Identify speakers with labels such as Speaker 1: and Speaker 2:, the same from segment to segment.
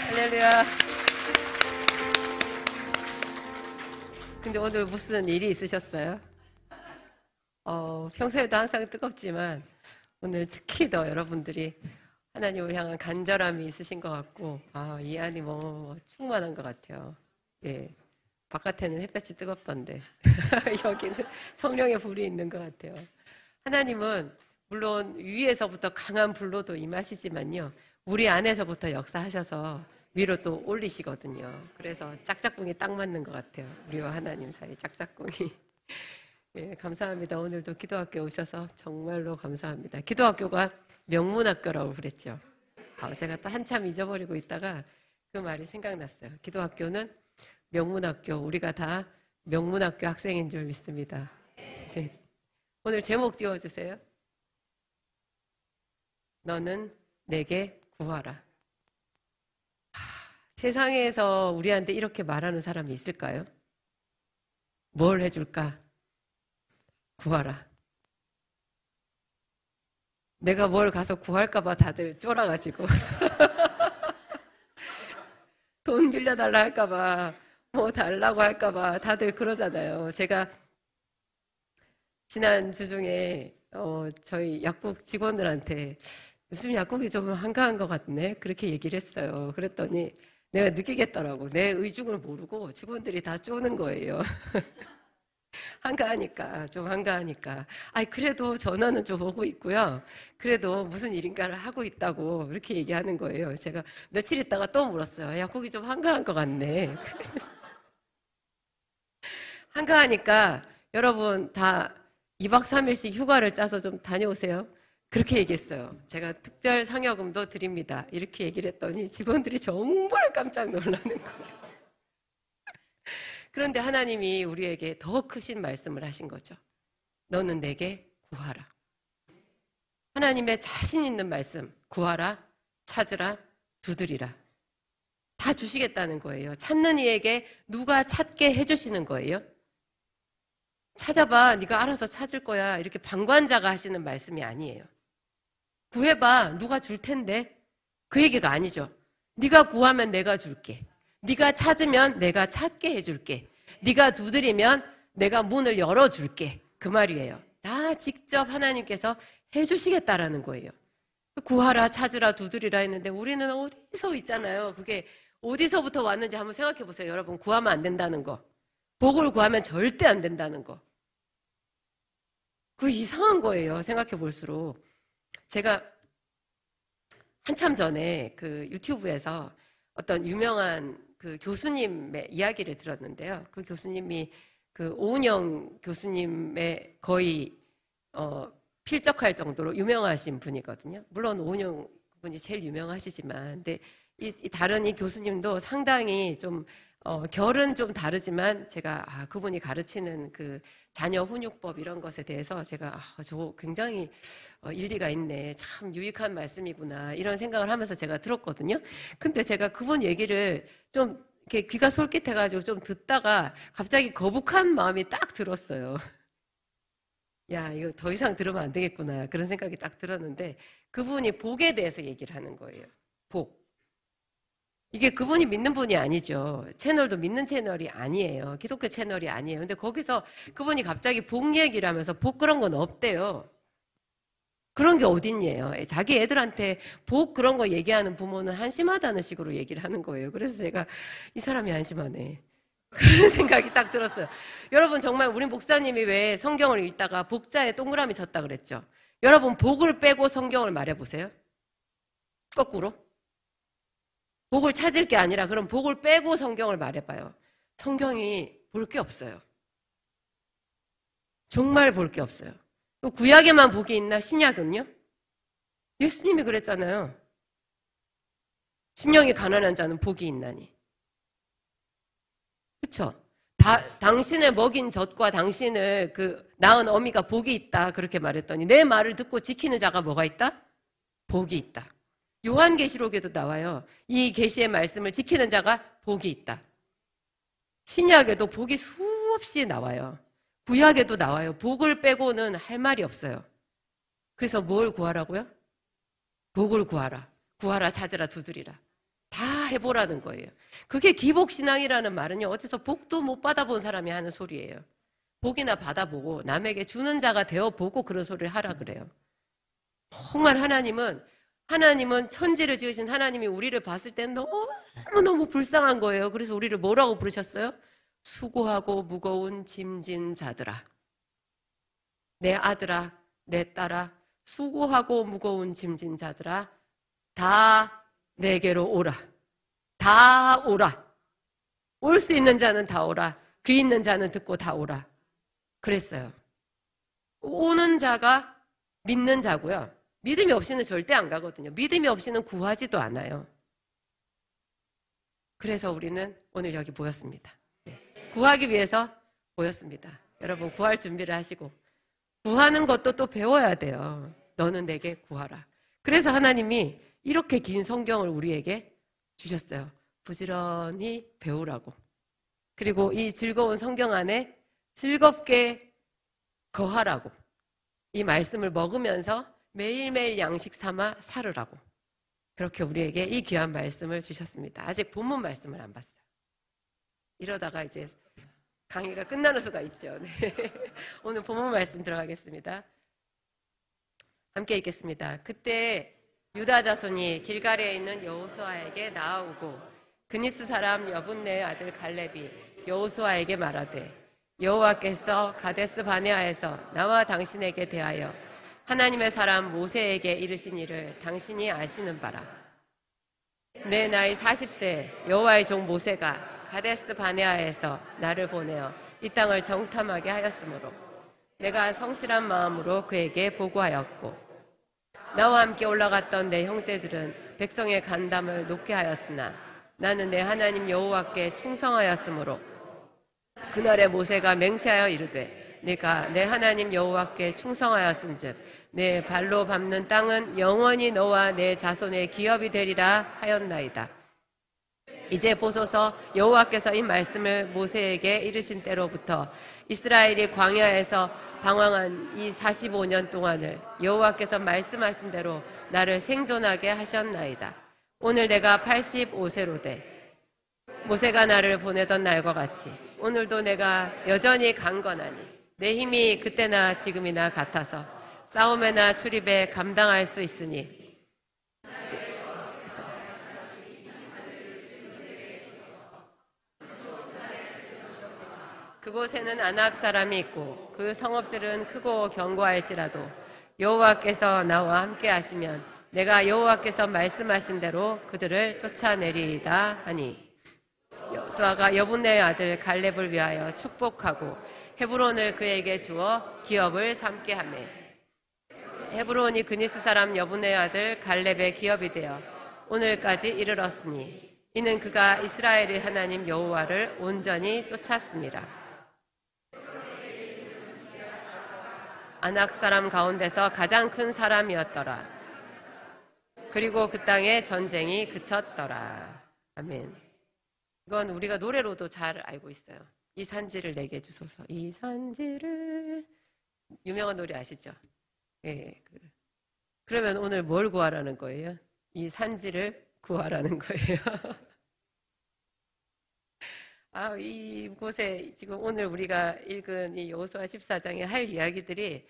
Speaker 1: 할렐루야. 근데 오늘 무슨 일이 있으셨어요? 평소에도 항상 뜨겁지만 오늘 특히 더 여러분들이 하나님을 향한 간절함이 있으신 것 같고, 이 안이 뭐 충만한 것 같아요. 예. 바깥에는 햇볕이 뜨겁던데 여기는 성령의 불이 있는 것 같아요. 하나님은 물론 위에서부터 강한 불로도 임하시지만요, 우리 안에서부터 역사하셔서 위로 또 올리시거든요. 그래서 짝짝꿍이 딱 맞는 것 같아요. 우리와 하나님 사이 짝짝꿍이. 예, 감사합니다. 오늘도 기도학교 오셔서 정말로 감사합니다. 기도학교가 명문학교라고 그랬죠. 제가 또 한참 잊어버리고 있다가 그 말이 생각났어요. 기도학교는 명문학교, 우리가 다 명문학교 학생인 줄 믿습니다. 네. 오늘 제목 띄워주세요. 너는 내게 구하라. 세상에서 우리한테 이렇게 말하는 사람이 있을까요? 뭘 해줄까? 구하라. 내가 뭘 가서 구할까봐 다들 쫄아가지고 돈 빌려달라 할까봐, 뭐 달라고 할까봐 다들 그러잖아요. 제가 지난 주 중에 저희 약국 직원들한테 요즘 약국이 좀 한가한 것 같네, 그렇게 얘기를 했어요. 그랬더니 내가 느끼겠더라고. 내 의중을 모르고 직원들이 다 쪼는 거예요. 한가하니까, 좀 한가하니까. 그래도 전화는 좀 오고 있고요. 그래도 무슨 일인가를 하고 있다고 그렇게 얘기하는 거예요. 제가 며칠 있다가 또 물었어요. 약국이 좀 한가한 것 같네. 한가하니까 여러분 다 2박 3일씩 휴가를 짜서 좀 다녀오세요. 그렇게 얘기했어요. 제가 특별 상여금도 드립니다. 이렇게 얘기를 했더니 직원들이 정말 깜짝 놀라는 거예요. 그런데 하나님이 우리에게 더 크신 말씀을 하신 거죠. 너는 내게 구하라. 하나님의 자신 있는 말씀, 구하라, 찾으라, 두드리라. 다 주시겠다는 거예요. 찾는 이에게 누가 찾게 해주시는 거예요. 찾아봐, 네가 알아서 찾을 거야, 이렇게 방관자가 하시는 말씀이 아니에요. 구해봐, 누가 줄 텐데. 그 얘기가 아니죠. 네가 구하면 내가 줄게. 네가 찾으면 내가 찾게 해줄게. 네가 두드리면 내가 문을 열어줄게. 그 말이에요. 다 직접 하나님께서 해주시겠다라는 거예요. 구하라, 찾으라, 두드리라 했는데 우리는 어디서 있잖아요. 그게 어디서부터 왔는지 한번 생각해 보세요. 여러분, 구하면 안 된다는 거, 복을 구하면 절대 안 된다는 거, 그 이상한 거예요. 생각해 볼수록. 제가 한참 전에 그 유튜브에서 어떤 유명한 그 교수님의 이야기를 들었는데요. 그 교수님이 그 오은영 교수님의 거의 필적할 정도로 유명하신 분이거든요. 물론 오은영 분이 제일 유명하시지만, 근데 다른 이 교수님도 상당히 좀 결은 좀 다르지만 제가 그분이 가르치는 그 자녀 훈육법 이런 것에 대해서 제가 저 굉장히 일리가 있네, 참 유익한 말씀이구나, 이런 생각을 하면서 제가 들었거든요. 근데 제가 그분 얘기를 좀 이렇게 귀가 솔깃해가지고 좀 듣다가 갑자기 거북한 마음이 딱 들었어요. 야, 이거 더 이상 들으면 안 되겠구나, 그런 생각이 딱 들었는데, 그분이 복에 대해서 얘기를 하는 거예요. 복. 이게 그분이 믿는 분이 아니죠. 채널도 믿는 채널이 아니에요. 기독교 채널이 아니에요. 근데 거기서 그분이 갑자기 복 얘기를 하면서 복 그런 건 없대요. 그런 게 어딨냐요. 자기 애들한테 복 그런 거 얘기하는 부모는 한심하다는 식으로 얘기를 하는 거예요. 그래서 제가 이 사람이 한심하네, 그런 생각이 딱 들었어요. 여러분, 정말 우리 목사님이 왜 성경을 읽다가 복자에 동그라미 쳤다 그랬죠. 여러분, 복을 빼고 성경을 말해보세요. 거꾸로. 복을 찾을 게 아니라 그럼 복을 빼고 성경을 말해봐요. 성경이 볼 게 없어요. 정말 볼 게 없어요. 구약에만 복이 있나? 신약은요? 예수님이 그랬잖아요. 심령이 가난한 자는 복이 있나니. 그렇죠? 당신을 먹인 젖과 당신을 낳은 어미가 복이 있다, 그렇게 말했더니 내 말을 듣고 지키는 자가 뭐가 있다? 복이 있다. 요한계시록에도 나와요. 이 계시의 말씀을 지키는 자가 복이 있다. 신약에도 복이 수없이 나와요. 구약에도 나와요. 복을 빼고는 할 말이 없어요. 그래서 뭘 구하라고요? 복을 구하라. 구하라, 찾으라, 두드리라. 다 해보라는 거예요. 그게 기복신앙이라는 말은요, 어째서 복도 못 받아본 사람이 하는 소리예요. 복이나 받아보고 남에게 주는 자가 되어보고 그런 소리를 하라 그래요. 정말 하나님은 천지를 지으신 하나님이 우리를 봤을 때 너무너무 불쌍한 거예요. 그래서 우리를 뭐라고 부르셨어요? 수고하고 무거운 짐진 자들아. 내 아들아, 내 딸아, 수고하고 무거운 짐진 자들아, 다 내게로 오라. 다 오라. 올 수 있는 자는 다 오라. 귀 있는 자는 듣고 다 오라. 그랬어요. 오는 자가 믿는 자고요. 믿음이 없이는 절대 안 가거든요. 믿음이 없이는 구하지도 않아요. 그래서 우리는 오늘 여기 모였습니다. 구하기 위해서 모였습니다. 여러분 구할 준비를 하시고 구하는 것도 또 배워야 돼요. 너는 내게 구하라. 그래서 하나님이 이렇게 긴 성경을 우리에게 주셨어요. 부지런히 배우라고. 그리고 이 즐거운 성경 안에 즐겁게 거하라고. 이 말씀을 먹으면서 매일매일 양식 삼아 살으라고. 그렇게 우리에게 이 귀한 말씀을 주셨습니다. 아직 본문 말씀을 안 봤어요. 이러다가 이제 강의가 끝나는 수가 있죠. 네. 오늘 본문 말씀 들어가겠습니다. 함께 읽겠습니다. 그때 유다 자손이 길갈에 있는 여호수아에게 나아오고 그니스 사람 여분네의 아들 갈렙이 여호수아에게 말하되 여호와께서 가데스 바네아에서 나와 당신에게 대하여 하나님의 사람 모세에게 이르신 일을 당신이 아시는 바라. 내 나이 40세 여호와의 종 모세가 가데스 바네아에서 나를 보내어 이 땅을 정탐하게 하였으므로 내가 성실한 마음으로 그에게 보고하였고 나와 함께 올라갔던 내 형제들은 백성의 간담을 높게 하였으나 나는 내 하나님 여호와께 충성하였으므로 그날에 모세가 맹세하여 이르되 내가 내 하나님 여호와께 충성하였은즉 내 발로 밟는 땅은 영원히 너와 내 자손의 기업이 되리라 하였나이다. 이제 보소서 여호와께서 이 말씀을 모세에게 이르신 때로부터 이스라엘이 광야에서 방황한 이 45년 동안을 여호와께서 말씀하신 대로 나를 생존하게 하셨나이다. 오늘 내가 85세로 돼 모세가 나를 보내던 날과 같이 오늘도 내가 여전히 강건하니 내 힘이 그때나 지금이나 같아서 싸움에나 출입에 감당할 수 있으니 그곳에는 아낙 사람이 있고 그 성읍들은 크고 견고할지라도 여호와께서 나와 함께 하시면 내가 여호와께서 말씀하신 대로 그들을 쫓아내리이다 하니 여호수아가 여분네의 아들 갈렙을 위하여 축복하고 헤브론을 그에게 주어 기업을 삼게 하며 헤브론이 그니스 사람 여분네의 아들 갈렙의 기업이 되어 오늘까지 이르렀으니 이는 그가 이스라엘의 하나님 여호와를 온전히 쫓았습니다. 아낙 사람 가운데서 가장 큰 사람이었더라. 그리고 그 땅에 전쟁이 그쳤더라. 아멘. 이건 우리가 노래로도 잘 알고 있어요. 이 산지를 내게 주소서. 이 산지를 유명한 노래 아시죠? 예. 그러면 오늘 뭘 구하라는 거예요? 이 산지를 구하라는 거예요. 이곳에 지금 오늘 우리가 읽은 이 여호수아 14장에 할 이야기들이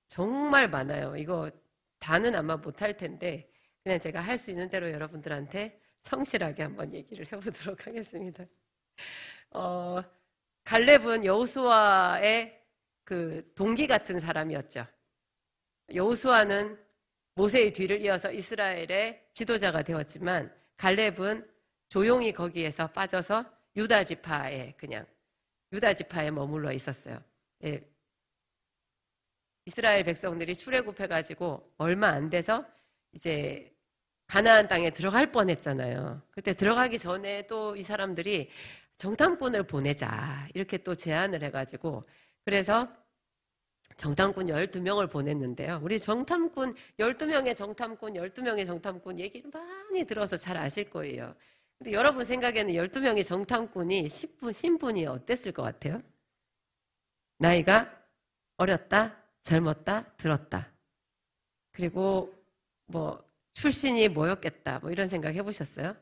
Speaker 1: 정말 많아요. 이거 다는 아마 못할 텐데 그냥 제가 할 수 있는 대로 여러분들한테 성실하게 한번 얘기를 해보도록 하겠습니다. 갈렙은 여호수아의 그 동기 같은 사람이었죠. 여호수아는 모세의 뒤를 이어서 이스라엘의 지도자가 되었지만 갈렙은 조용히 거기에서 빠져서 유다 지파에 머물러 있었어요. 예. 이스라엘 백성들이 출애굽해가지고 얼마 안 돼서 이제 가나안 땅에 들어갈 뻔했잖아요. 그때 들어가기 전에 또 이 사람들이 정탐꾼을 보내자 이렇게 또 제안을 해가지고 그래서 정탐꾼 12명을 보냈는데요. 우리 정탐꾼 12명의 정탐꾼 얘기를 많이 들어서 잘 아실 거예요. 근데 여러분 생각에는 12명의 정탐꾼이 신분이 어땠을 것 같아요? 나이가 어렸다, 젊었다, 들었다. 그리고 출신이 뭐였겠다, 이런 생각 해보셨어요?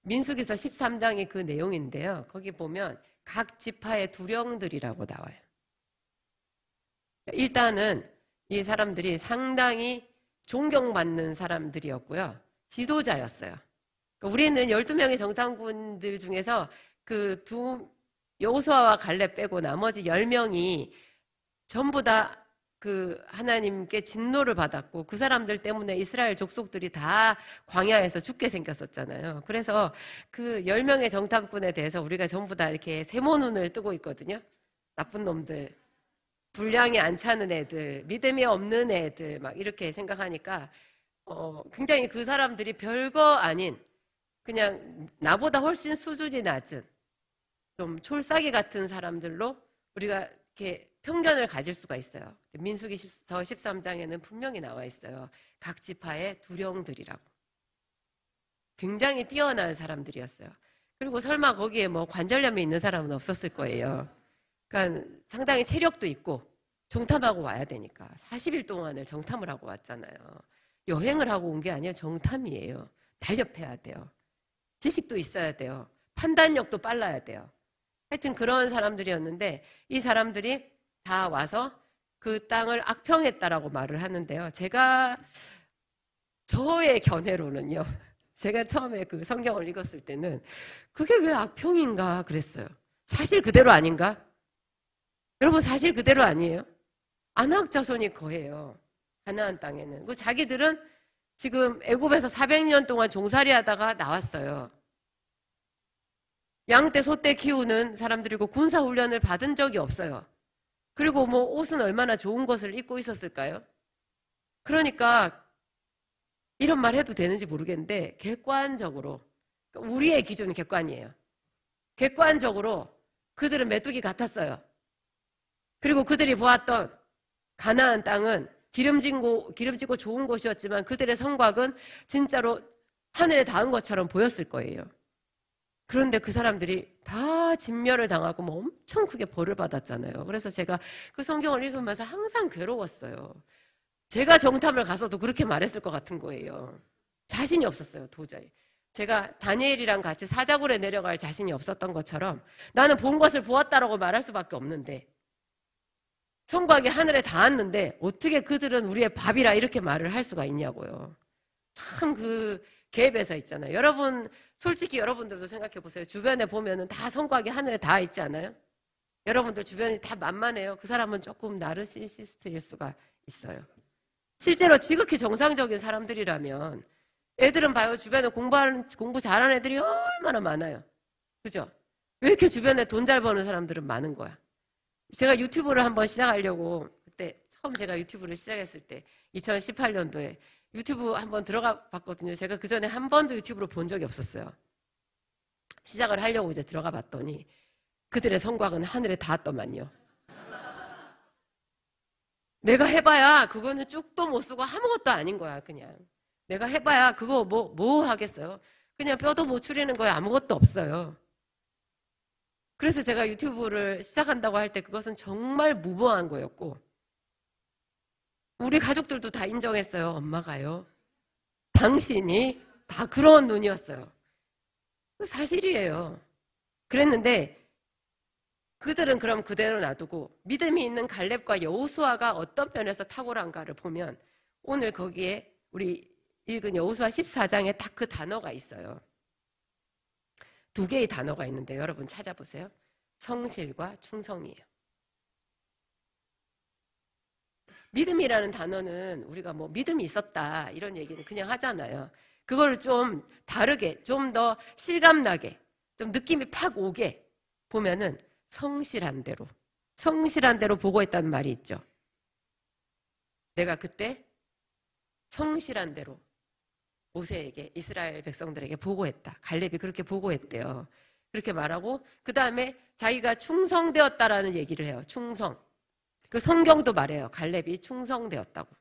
Speaker 1: 민수기서 13장이 그 내용인데요. 거기 보면 각 지파의 두령들이라고 나와요. 일단은 이 사람들이 상당히 존경받는 사람들이었고요. 지도자였어요. 우리는 12명의 정탐꾼들 중에서 그 여호수아와 갈렙 빼고 나머지 10명이 전부 다 그 하나님께 진노를 받았고 그 사람들 때문에 이스라엘 족속들이 다 광야에서 죽게 생겼었잖아요. 그래서 그 10명의 정탐꾼에 대해서 우리가 전부 다 이렇게 세모눈을 뜨고 있거든요. 나쁜 놈들, 분량이 안 차는 애들, 믿음이 없는 애들 막 이렇게 생각하니까 굉장히 그 사람들이 별거 아닌 그냥 나보다 훨씬 수준이 낮은 좀 촐싸기 같은 사람들로 우리가 이렇게 편견을 가질 수가 있어요. 민수기서 13장에는 분명히 나와 있어요. 각 지파의 두령들이라고. 굉장히 뛰어난 사람들이었어요. 그리고 설마 거기에 뭐 관절염이 있는 사람은 없었을 거예요. 그러니까 상당히 체력도 있고 정탐하고 와야 되니까 40일 동안을 정탐을 하고 왔잖아요. 여행을 하고 온 게 아니에요. 정탐이에요. 달려패야 돼요. 지식도 있어야 돼요. 판단력도 빨라야 돼요. 하여튼 그런 사람들이었는데 이 사람들이 다 와서 그 땅을 악평했다라고 말을 하는데요. 저의 견해로는요. 제가 처음에 그 성경을 읽었을 때는 그게 왜 악평인가 그랬어요. 사실 그대로 아닌가? 여러분 사실 그대로 아니에요? 아낙 자손이 거예요. 가나안 땅에는. 그 자기들은 지금 애굽에서 400년 동안 종살이 하다가 나왔어요. 양떼, 소떼 키우는 사람들이고 군사훈련을 받은 적이 없어요. 그리고 뭐 옷은 얼마나 좋은 것을 입고 있었을까요? 그러니까 이런 말 해도 되는지 모르겠는데 객관적으로, 우리의 기준은 객관이에요. 객관적으로 그들은 메뚜기 같았어요. 그리고 그들이 보았던 가나안 땅은 기름지고 좋은 곳이었지만 그들의 성곽은 진짜로 하늘에 닿은 것처럼 보였을 거예요. 그런데 그 사람들이 다 진멸을 당하고 뭐 엄청 크게 벌을 받았잖아요. 그래서 제가 그 성경을 읽으면서 항상 괴로웠어요. 제가 정탐을 가서도 그렇게 말했을 것 같은 거예요. 자신이 없었어요, 도저히. 제가 다니엘이랑 같이 사자굴에 내려갈 자신이 없었던 것처럼 나는 본 것을 보았다라고 말할 수밖에 없는데 성곽이 하늘에 닿았는데 어떻게 그들은 우리의 밥이라 이렇게 말을 할 수가 있냐고요. 참 그 갭에서 있잖아요. 여러분 솔직히 여러분들도 생각해 보세요. 주변에 보면은 다 성곽이 하늘에 닿아 있지 않아요? 여러분들 주변이 다 만만해요. 그 사람은 조금 나르시시스트일 수가 있어요. 실제로 지극히 정상적인 사람들이라면 애들은 봐요. 주변에 공부 잘하는 애들이 얼마나 많아요. 그죠? 왜 이렇게 주변에 돈 잘 버는 사람들은 많은 거야? 제가 유튜브를 한번 시작하려고 그때 처음 제가 유튜브를 시작했을 때 2018년도에 유튜브 한번 들어가 봤거든요. 제가 그 전에 한 번도 유튜브를 본 적이 없었어요. 시작을 하려고 이제 들어가 봤더니 그들의 성곽은 하늘에 닿았더만요. 내가 해봐야 그거는 쭉도 못 쓰고 아무것도 아닌 거야. 그냥 내가 해봐야 그거 뭐 하겠어요. 그냥 뼈도 못 추리는 거야. 아무것도 없어요. 그래서 제가 유튜브를 시작한다고 할 때 그것은 정말 무모한 거였고 우리 가족들도 다 인정했어요. 엄마가요. 당신이 다 그런 눈이었어요. 사실이에요. 그랬는데 그들은 그럼 그대로 놔두고 믿음이 있는 갈렙과 여호수아가 어떤 면에서 탁월한가를 보면 오늘 거기에 우리 읽은 여호수아 14장에 딱 그 단어가 있어요. 두 개의 단어가 있는데 여러분 찾아보세요. 성실과 충성이에요. 믿음이라는 단어는 우리가 뭐 믿음이 있었다 이런 얘기는 그냥 하잖아요. 그걸 좀 다르게, 좀 더 실감나게, 좀 느낌이 팍 오게 보면은 성실한 대로 보고했다는 말이 있죠. 내가 그때 성실한 대로 모세에게, 이스라엘 백성들에게 보고했다. 갈렙이 그렇게 보고했대요. 그렇게 말하고 그 다음에 자기가 충성되었다라는 얘기를 해요. 충성. 그 성경도 말해요. 갈렙이 충성되었다고.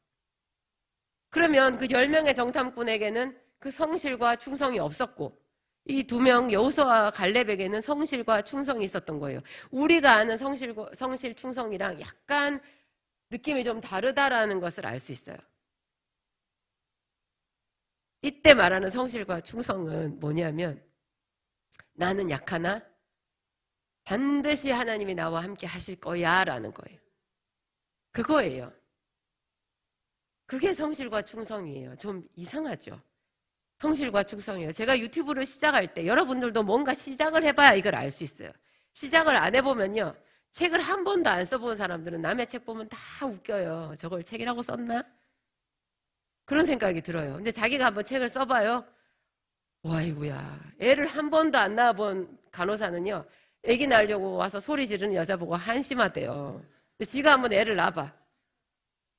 Speaker 1: 그러면 그 10명의 정탐꾼에게는 그 성실과 충성이 없었고 이 2명 여호수아와 갈렙에게는 성실과 충성이 있었던 거예요. 우리가 아는 성실, 충성이랑 약간 느낌이 좀 다르다라는 것을 알 수 있어요. 이때 말하는 성실과 충성은 뭐냐면 나는 약하나 반드시 하나님이 나와 함께 하실 거야 라는 거예요. 그거예요. 그게 성실과 충성이에요. 좀 이상하죠? 성실과 충성이에요. 제가 유튜브를 시작할 때 여러분들도 뭔가 시작을 해봐야 이걸 알 수 있어요. 시작을 안 해보면요. 책을 한 번도 안 써본 사람들은 남의 책 보면 다 웃겨요. 저걸 책이라고 썼나? 그런 생각이 들어요. 근데 자기가 한번 책을 써봐요. 와이구야. 애를 한 번도 안 낳아본 간호사는요. 애기 낳으려고 와서 소리 지르는 여자 보고 한심하대요. 근데 지가 한번 애를 낳아봐.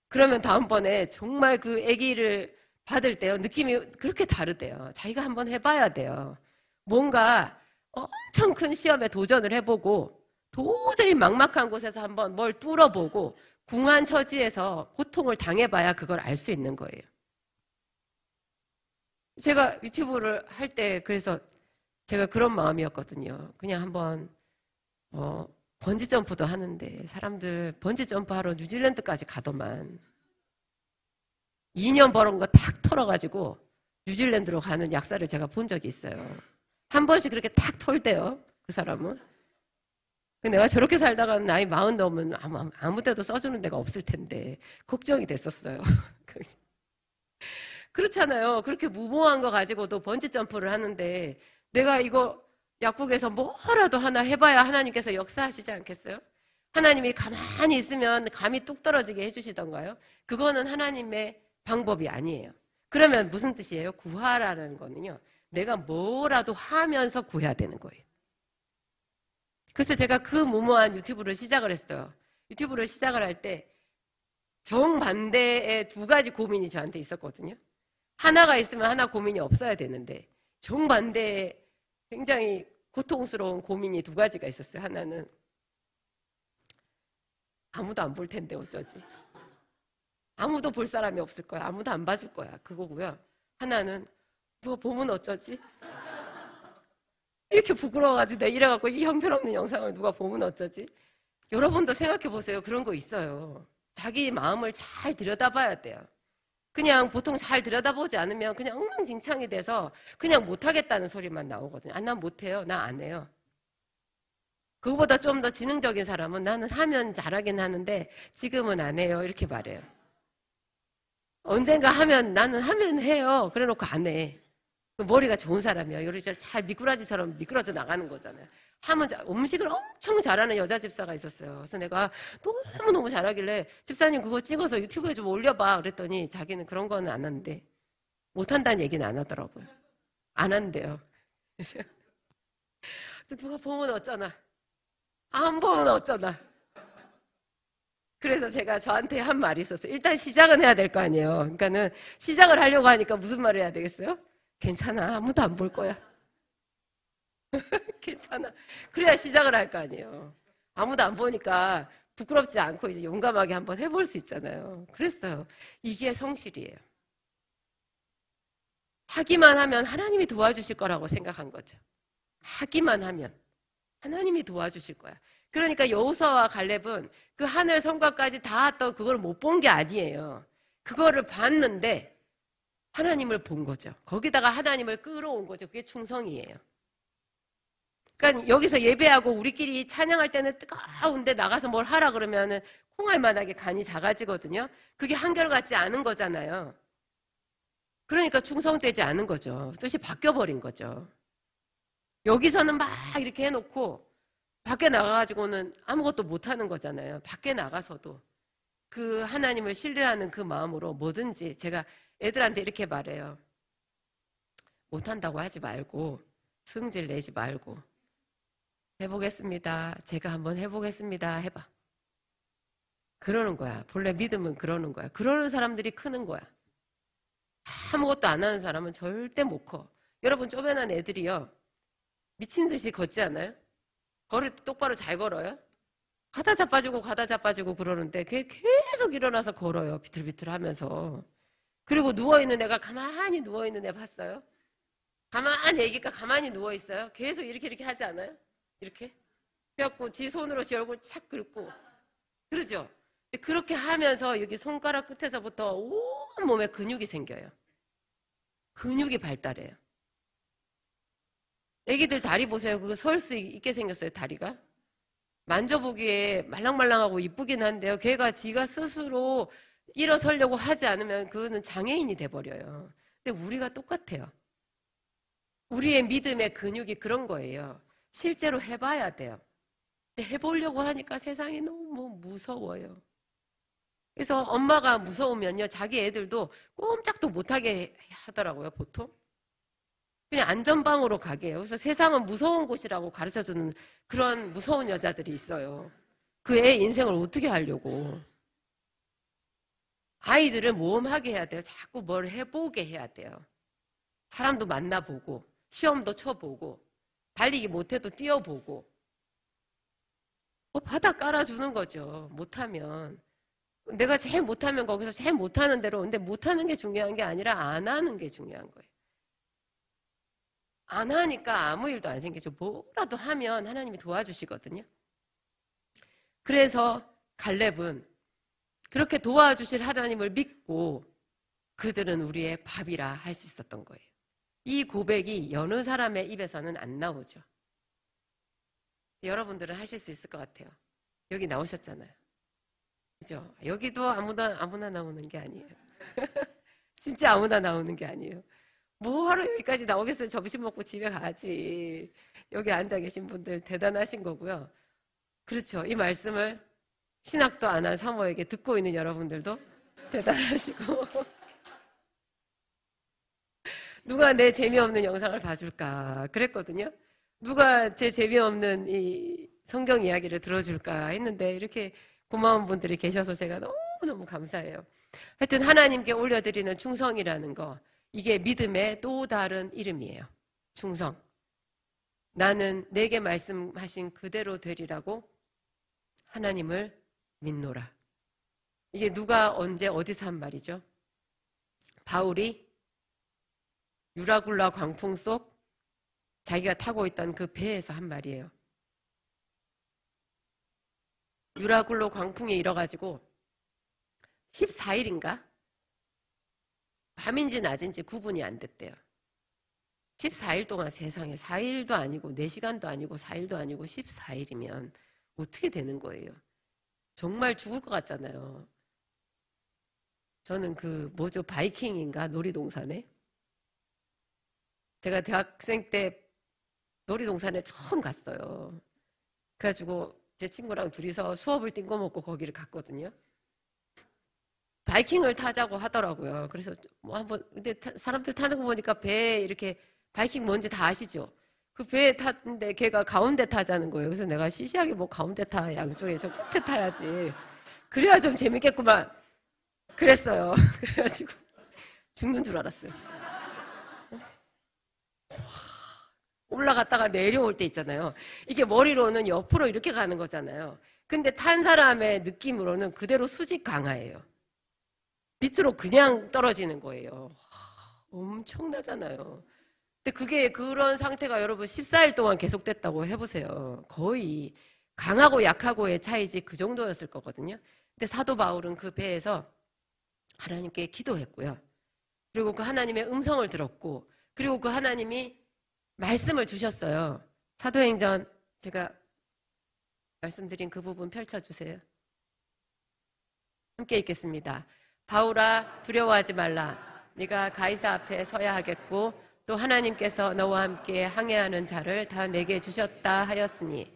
Speaker 1: 그러면 다음번에 정말 그 애기를 받을 때요. 느낌이 그렇게 다르대요. 자기가 한번 해봐야 돼요. 뭔가 엄청 큰 시험에 도전을 해보고 도저히 막막한 곳에서 한번 뭘 뚫어보고 궁한 처지에서 고통을 당해봐야 그걸 알 수 있는 거예요. 제가 유튜브를 할 때 그래서 제가 그런 마음이었거든요. 그냥 한번 번지 점프도 하는데 사람들 번지 점프 하러 뉴질랜드까지 가더만 2년 벌은 거 탁 털어가지고 뉴질랜드로 가는 약사를 제가 본 적이 있어요. 한 번씩 그렇게 탁 털대요. 그 사람은. 내가 저렇게 살다가 나이 40 넘으면 아무 데도 써주는 데가 없을 텐데 걱정이 됐었어요. 그렇잖아요. 그렇게 무모한 거 가지고도 번지 점프를 하는데 내가 이거 약국에서 뭐라도 하나 해봐야 하나님께서 역사하시지 않겠어요? 하나님이 가만히 있으면 감이 뚝 떨어지게 해주시던가요? 그거는 하나님의 방법이 아니에요. 그러면 무슨 뜻이에요? 구하라는 거는요. 내가 뭐라도 하면서 구해야 되는 거예요. 그래서 제가 그 무모한 유튜브를 시작을 했어요. 유튜브를 시작을 할 때 정반대의 두 가지 고민이 저한테 있었거든요. 하나가 있으면 하나 고민이 없어야 되는데 정반대의 굉장히 고통스러운 고민이 두 가지가 있었어요. 하나는 아무도 안 볼 텐데 어쩌지. 아무도 볼 사람이 없을 거야. 아무도 안 봐줄 거야. 그거고요. 하나는 누가 보면 어쩌지? 이렇게 부끄러워가지고 내가 이래갖고 이 형편없는 영상을 누가 보면 어쩌지? 여러분도 생각해 보세요. 그런 거 있어요. 자기 마음을 잘 들여다봐야 돼요. 그냥 보통 잘 들여다보지 않으면 그냥 엉망진창이 돼서 그냥 못하겠다는 소리만 나오거든요. 난 못해요. 나 안 해요. 그거보다 좀 더 지능적인 사람은 나는 하면 잘하긴 하는데 지금은 안 해요. 이렇게 말해요. 언젠가 하면 나는 하면 해요. 그래 놓고 안 해. 머리가 좋은 사람이야. 이렇게 잘 미꾸라지처럼 미끄러져 나가는 거잖아요. 하면 음식을 엄청 잘하는 여자 집사가 있었어요. 그래서 내가 너무너무 잘하길래 집사님 그거 찍어서 유튜브에 좀 올려봐. 그랬더니 자기는 그런 거는 안 하는데 못한다는 얘기는 안 하더라고요. 안 한대요. 누가 보면 어쩌나. 안 보면 어쩌나. 그래서 제가 저한테 한 말이 있었어요. 일단 시작은 해야 될 거 아니에요. 그러니까는 시작을 하려고 하니까 무슨 말을 해야 되겠어요? 괜찮아. 아무도 안 볼 거야. 괜찮아. 그래야 시작을 할 거 아니에요. 아무도 안 보니까 부끄럽지 않고 이제 용감하게 한번 해볼 수 있잖아요. 그랬어요. 이게 성실이에요. 하기만 하면 하나님이 도와주실 거라고 생각한 거죠. 하기만 하면 하나님이 도와주실 거야. 그러니까 여호수아와 갈렙은 그 하늘 성과까지 다 또 그걸 못 본 게 아니에요. 그거를 봤는데 하나님을 본 거죠. 거기다가 하나님을 끌어온 거죠. 그게 충성이에요. 그러니까 여기서 예배하고 우리끼리 찬양할 때는 뜨거운데 나가서 뭘 하라 그러면은 콩알만하게 간이 작아지거든요. 그게 한결같지 않은 거잖아요. 그러니까 충성되지 않은 거죠. 뜻이 바뀌어버린 거죠. 여기서는 막 이렇게 해놓고 밖에 나가가지고는 아무것도 못하는 거잖아요. 밖에 나가서도 그 하나님을 신뢰하는 그 마음으로 뭐든지 제가 애들한테 이렇게 말해요. 못한다고 하지 말고 승질 내지 말고 해보겠습니다. 제가 한번 해보겠습니다. 해봐. 그러는 거야. 본래 믿음은 그러는 거야. 그러는 사람들이 크는 거야. 아무것도 안 하는 사람은 절대 못 커. 여러분 쪼매난 애들이요. 미친 듯이 걷지 않아요? 걸을 때 똑바로 잘 걸어요? 가다 자빠지고 그러는데 걔 계속 일어나서 걸어요. 비틀비틀 하면서. 그리고 누워있는 애가 가만히 누워있는 애 봤어요? 가만히 애기가 가만히 누워있어요? 계속 이렇게 하지 않아요? 이렇게? 그래갖고 지 손으로 지 얼굴 착 긁고 그러죠? 그렇게 하면서 여기 손가락 끝에서부터 온 몸에 근육이 생겨요. 근육이 발달해요. 애기들 다리 보세요. 그거 설 수 있게 생겼어요, 다리가. 만져보기에 말랑말랑하고 이쁘긴 한데요. 걔가 지가 스스로 일어서려고 하지 않으면 그거는 장애인이 돼버려요. 근데 우리가 똑같아요. 우리의 믿음의 근육이 그런 거예요. 실제로 해봐야 돼요. 근데 해보려고 하니까 세상이 너무 무서워요. 그래서 엄마가 무서우면요, 자기 애들도 꼼짝도 못하게 하더라고요, 보통. 그냥 안전방으로 가게 해요. 그래서 세상은 무서운 곳이라고 가르쳐주는 그런 무서운 여자들이 있어요. 그 애 인생을 어떻게 하려고. 아이들을 모험하게 해야 돼요. 자꾸 뭘 해보게 해야 돼요. 사람도 만나보고, 시험도 쳐보고, 달리기 못해도 뛰어보고, 바닥 깔아주는 거죠. 못하면. 내가 제일 못하면 거기서 제일 못하는 대로. 근데 못하는 게 중요한 게 아니라 안 하는 게 중요한 거예요. 안 하니까 아무 일도 안 생기죠. 뭐라도 하면 하나님이 도와주시거든요. 그래서 갈렙은 그렇게 도와주실 하나님을 믿고 그들은 우리의 밥이라 할 수 있었던 거예요. 이 고백이 여느 사람의 입에서는 안 나오죠. 여러분들은 하실 수 있을 것 같아요. 여기 나오셨잖아요. 그죠? 여기도 아무나 나오는 게 아니에요. 진짜 아무나 나오는 게 아니에요. 뭐 하러 여기까지 나오겠어요? 점심 먹고 집에 가지. 여기 앉아 계신 분들 대단하신 거고요. 그렇죠. 이 말씀을 신학도 안 한 사모에게 듣고 있는 여러분들도 대단하시고 누가 내 재미없는 영상을 봐줄까 그랬거든요. 누가 제 재미없는 이 성경 이야기를 들어줄까 했는데 이렇게 고마운 분들이 계셔서 제가 너무너무 감사해요. 하여튼 하나님께 올려드리는 충성이라는 거, 이게 믿음의 또 다른 이름이에요. 충성. 나는 내게 말씀하신 그대로 되리라고 하나님을 믿노라. 이게 누가 언제 어디서 한 말이죠? 바울이 유라굴라 광풍 속 자기가 타고 있던 그 배에서 한 말이에요. 유라굴로 광풍이 일어가지고 14일인가? 밤인지 낮인지 구분이 안 됐대요. 14일 동안 세상에 4일도 아니고 4시간도 아니고 4일도 아니고 14일이면 어떻게 되는 거예요? 정말 죽을 것 같잖아요. 저는 바이킹인가? 놀이동산에? 제가 대학생 때 놀이동산에 처음 갔어요. 그래가지고 제 친구랑 둘이서 수업을 띵거먹고 거기를 갔거든요. 바이킹을 타자고 하더라고요. 그래서 뭐 한번, 근데 사람들 타는 거 보니까 배에 이렇게 바이킹 뭔지 다 아시죠? 그 배에 탔는데 걔가 가운데 타자는 거예요. 그래서 내가 시시하게 뭐 가운데 타, 양쪽에서 끝에 타야지. 그래야 좀 재밌겠구만. 그랬어요. 그래가지고 죽는 줄 알았어요. 올라갔다가 내려올 때 있잖아요. 이게 머리로는 옆으로 이렇게 가는 거잖아요. 근데 탄 사람의 느낌으로는 그대로 수직 강하예요. 밑으로 그냥 떨어지는 거예요. 엄청나잖아요. 근데 그게 그런 상태가 여러분 14일 동안 계속됐다고 해보세요. 거의 강하고 약하고의 차이지 그 정도였을 거거든요. 근데 사도 바울은 그 배에서 하나님께 기도했고요. 그리고 그 하나님의 음성을 들었고, 그리고 그 하나님이 말씀을 주셨어요. 사도행전 제가 말씀드린 그 부분 펼쳐주세요. 함께 읽겠습니다. 바울아, 두려워하지 말라. 네가 가이사 앞에 서야 하겠고 또 하나님께서 너와 함께 항해하는 자를 다 내게 주셨다 하였으니,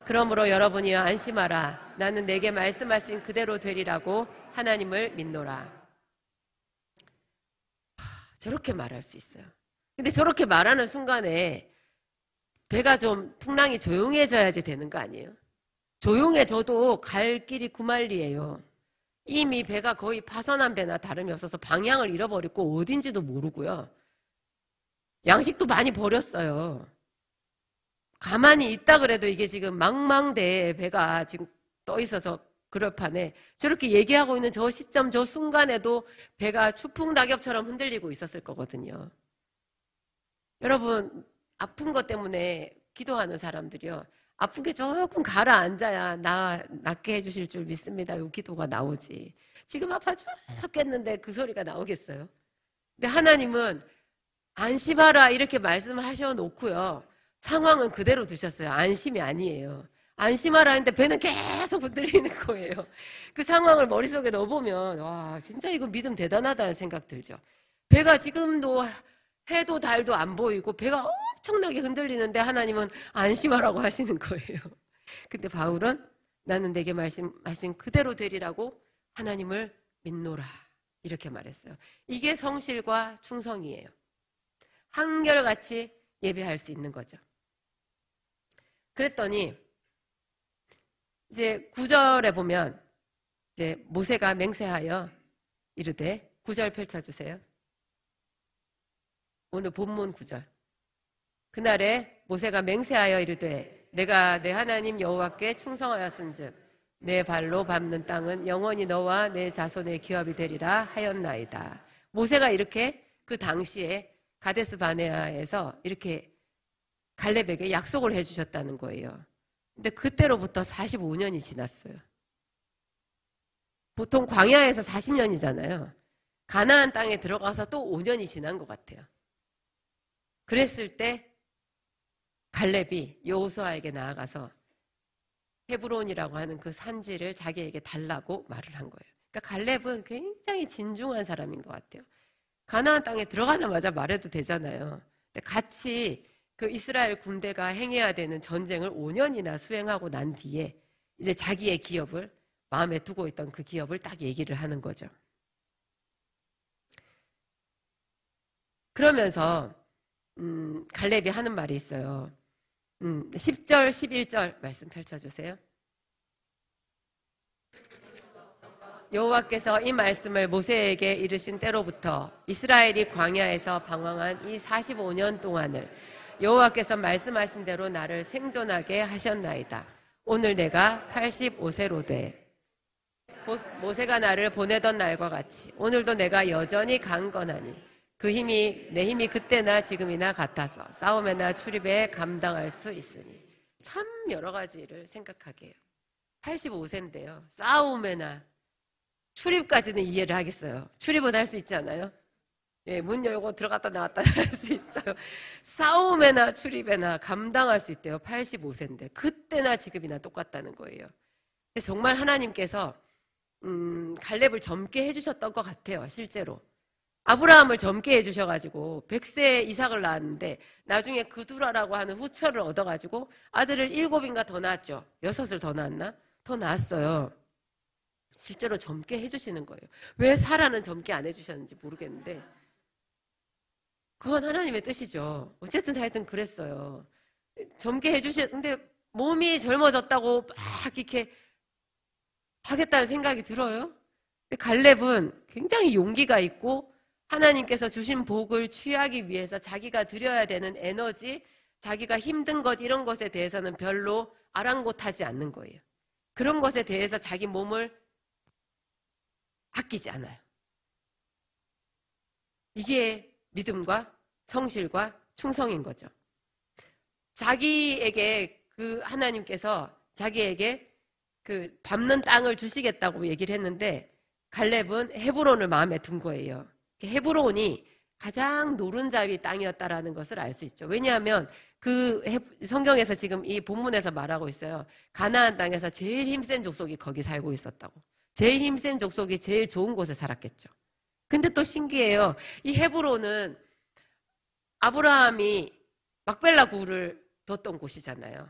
Speaker 1: 그러므로 여러분이여 안심하라. 나는 내게 말씀하신 그대로 되리라고 하나님을 믿노라. 저렇게 말할 수 있어요. 근데 저렇게 말하는 순간에 배가 좀 풍랑이 조용해져야지 되는 거 아니에요? 조용해져도 갈 길이 구만리예요. 이미 배가 거의 파선한 배나 다름이 없어서 방향을 잃어버렸고 어딘지도 모르고요. 양식도 많이 버렸어요. 가만히 있다 그래도 이게 지금 망망대해 배가 지금 떠 있어서 그럴 판에 저렇게 얘기하고 있는 저 시점, 저 순간에도 배가 추풍 낙엽처럼 흔들리고 있었을 거거든요. 여러분, 아픈 것 때문에 기도하는 사람들이요, 아픈 게 조금 가라앉아야 낫게 해주실 줄 믿습니다. 이 기도가 나오지. 지금 아파 죽겠는데 그 소리가 나오겠어요? 근데 하나님은 안심하라 이렇게 말씀하셔 놓고요. 상황은 그대로 두셨어요. 안심이 아니에요. 안심하라 했는데 배는 계속 흔들리는 거예요. 그 상황을 머릿속에 넣어보면 와 진짜 이거 믿음 대단하다는 생각 들죠. 배가 지금도 해도 달도 안 보이고 배가 엄청나게 흔들리는데 하나님은 안심하라고 하시는 거예요. 근데 바울은 나는 내게 말씀하신 그대로 되리라고 하나님을 믿노라 이렇게 말했어요. 이게 성실과 충성이에요. 한결같이 예배할 수 있는 거죠. 그랬더니 이제 9절에 보면 이제 모세가 맹세하여 이르되 9절 펼쳐주세요. 오늘 본문 9절. 그날에 모세가 맹세하여 이르되 내가 내 하나님 여호와께 충성하였은즉 내 발로 밟는 땅은 영원히 너와 내 자손의 기업이 되리라 하였나이다. 모세가 이렇게 그 당시에 가데스 바네아에서 이렇게 갈렙에게 약속을 해주셨다는 거예요. 근데 그때로부터 45년이 지났어요. 보통 광야에서 40년이잖아요. 가나안 땅에 들어가서 또 5년이 지난 것 같아요. 그랬을 때 갈렙이 여호수아에게 나아가서 헤브론이라고 하는 그 산지를 자기에게 달라고 말을 한 거예요. 그러니까 갈렙은 굉장히 진중한 사람인 것 같아요. 가나안 땅에 들어가자마자 말해도 되잖아요. 근데 같이 그 이스라엘 군대가 행해야 되는 전쟁을 5년이나 수행하고 난 뒤에 이제 자기의 기업을 마음에 두고 있던 그 기업을 딱 얘기를 하는 거죠. 그러면서 갈렙이 하는 말이 있어요. 10절, 11절 말씀 펼쳐주세요. 여호와께서 이 말씀을 모세에게 이르신 때로부터 이스라엘이 광야에서 방황한 이 45년 동안을 여호와께서 말씀하신 대로 나를 생존하게 하셨나이다. 오늘 내가 85세로 돼 모세가 나를 보내던 날과 같이 오늘도 내가 여전히 강건하니 그 힘이 내 힘이 그때나 지금이나 같아서 싸움에나 출입에 감당할 수 있으니. 참 여러 가지를 생각하게 해요. 85세인데요. 싸움에나 출입까지는 이해를 하겠어요. 출입은 할 수 있잖아요. 예, 문 열고 들어갔다 나왔다 할 수 있어요. 싸움에나 출입에나 감당할 수 있대요. 85세인데 그때나 지금이나 똑같다는 거예요. 근데 정말 하나님께서 갈렙을 젊게 해주셨던 것 같아요. 실제로 아브라함을 젊게 해주셔가지고 100세에 이삭을 낳았는데 나중에 그두라라고 하는 후처를 얻어가지고 아들을 7인가 더 낳았죠. 6을 더 낳았나? 더 낳았어요. 실제로 젊게 해주시는 거예요. 왜 사라는 젊게 안 해주셨는지 모르겠는데 그건 하나님의 뜻이죠. 어쨌든 하여튼 그랬어요. 젊게 해주셨는데 몸이 젊어졌다고 막 이렇게 하겠다는 생각이 들어요. 근데 갈렙은 굉장히 용기가 있고 하나님께서 주신 복을 취하기 위해서 자기가 드려야 되는 에너지, 자기가 힘든 것 이런 것에 대해서는 별로 아랑곳하지 않는 거예요. 그런 것에 대해서 자기 몸을 아끼지 않아요. 이게 믿음과 성실과 충성인 거죠. 자기에게 그 하나님께서 자기에게 그 밟는 땅을 주시겠다고 얘기를 했는데 갈렙은 헤브론을 마음에 둔 거예요. 헤브론이 가장 노른자위 땅이었다라는 것을 알 수 있죠. 왜냐하면 그 성경에서 지금 이 본문에서 말하고 있어요. 가나안 땅에서 제일 힘센 족속이 거기 살고 있었다고. 제일 힘센 족속이 제일 좋은 곳에 살았겠죠. 근데 또 신기해요. 이 헤브론은 아브라함이 막벨라 굴을 뒀던 곳이잖아요.